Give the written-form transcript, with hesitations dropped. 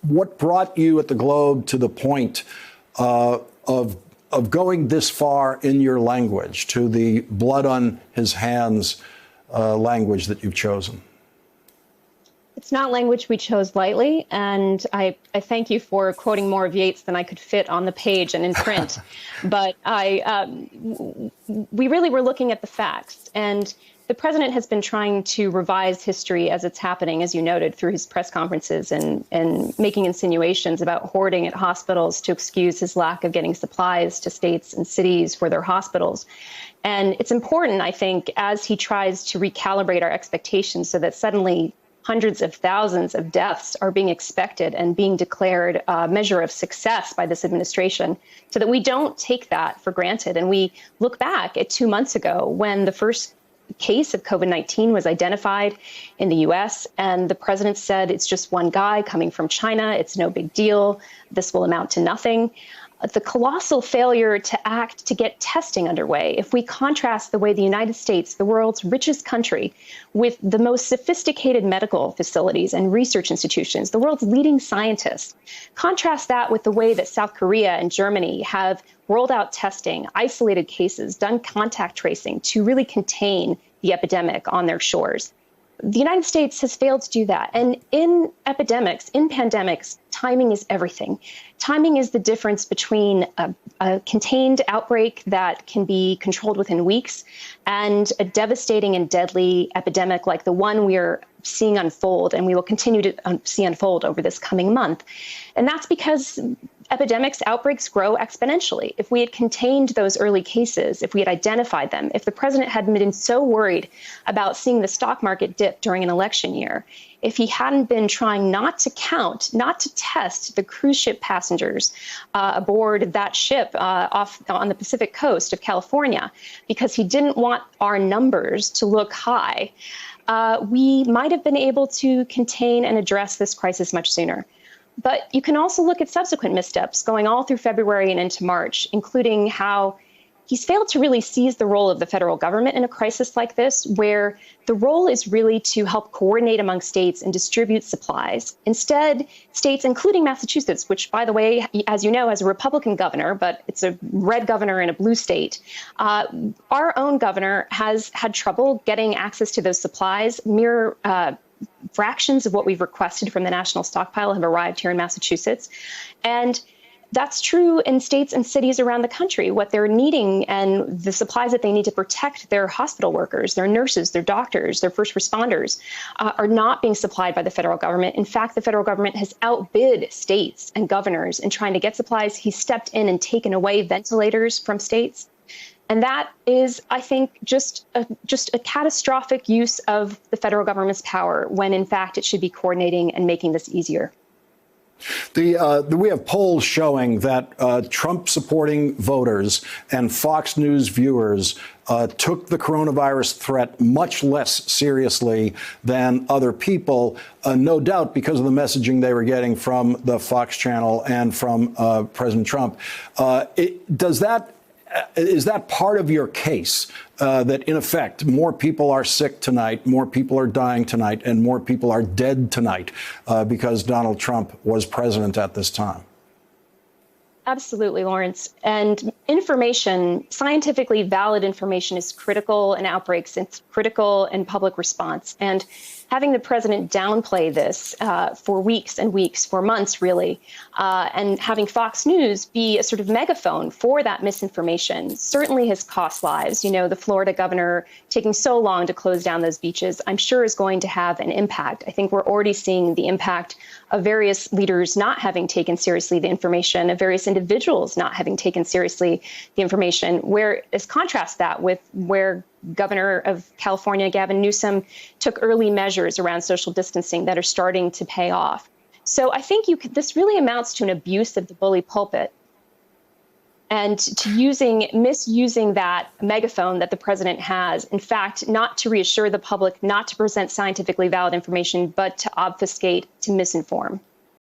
what brought you at the Globe to the point of going this far in your language, to the blood on his hands language that you've chosen? It's not language we chose lightly, and I thank you for quoting more of Yeats than I could fit on the page and in print. But we really were looking at the facts, and the president has been trying to revise history as it's happening, as you noted, through his press conferences and making insinuations about hoarding at hospitals to excuse his lack of getting supplies to states and cities for their hospitals. And it's important, I think, as he tries to recalibrate our expectations so that suddenly hundreds of thousands of deaths are being expected and being declared a measure of success by this administration, so that we don't take that for granted. And we look back at 2 months ago when the first case of COVID-19 was identified in the U.S. and the president said it's just one guy coming from China. It's no big deal. This will amount to nothing. The colossal failure to act to get testing underway. If we contrast the way the United States, the world's richest country, with the most sophisticated medical facilities and research institutions, the world's leading scientists, contrast that with the way that South Korea and Germany have rolled out testing, isolated cases, done contact tracing to really contain the epidemic on their shores. The United States has failed to do that. And in epidemics, in pandemics, timing is everything. Timing is the difference between a contained outbreak that can be controlled within weeks and a devastating and deadly epidemic like the one we're seeing unfold, and we will continue to see unfold over this coming month. And that's because epidemics, outbreaks grow exponentially. If we had contained those early cases, if we had identified them, if the president hadn't been so worried about seeing the stock market dip during an election year, if he hadn't been trying not to count, not to test the cruise ship passengers aboard that ship off on the Pacific coast of California, because he didn't want our numbers to look high, we might have been able to contain and address this crisis much sooner. But you can also look at subsequent missteps going all through February and into March, including how he's failed to really seize the role of the federal government in a crisis like this, where the role is really to help coordinate among states and distribute supplies. Instead, states, including Massachusetts, which, by the way, as you know, has a Republican governor, but it's a red governor in a blue state, our own governor has had trouble getting access to those supplies. Mere fractions of what we've requested from the national stockpile have arrived here in Massachusetts. And that's true in states and cities around the country. What they're needing and the supplies that they need to protect their hospital workers, their nurses, their doctors, their first responders are not being supplied by the federal government. In fact, the federal government has outbid states and governors in trying to get supplies. He's stepped in and taken away ventilators from states. And that is, I think, just a catastrophic use of the federal government's power when, in fact, it should be coordinating and making this easier. We have polls showing that Trump-supporting voters and Fox News viewers took the coronavirus threat much less seriously than other people, no doubt because of the messaging they were getting from the Fox channel and from President Trump. Is that part of your case, that, in effect, more people are sick tonight, more people are dying tonight, and more people are dead tonight because Donald Trump was president at this time? Absolutely, Lawrence. And information, scientifically valid information, is critical in outbreaks. It's critical in public response. And having the president downplay this for weeks and weeks, for months, really, and having Fox News be a sort of megaphone for that misinformation certainly has cost lives. You know, the Florida governor taking so long to close down those beaches, I'm sure is going to have an impact. I think we're already seeing the impact of various leaders not having taken seriously the information, of various individuals not having taken seriously the information, whereas contrast that with where Governor of California, Gavin Newsom, took early measures around social distancing that are starting to pay off. So I think this really amounts to an abuse of the bully pulpit and to misusing that megaphone that the president has, in fact, not to reassure the public, not to present scientifically valid information, but to obfuscate, to misinform.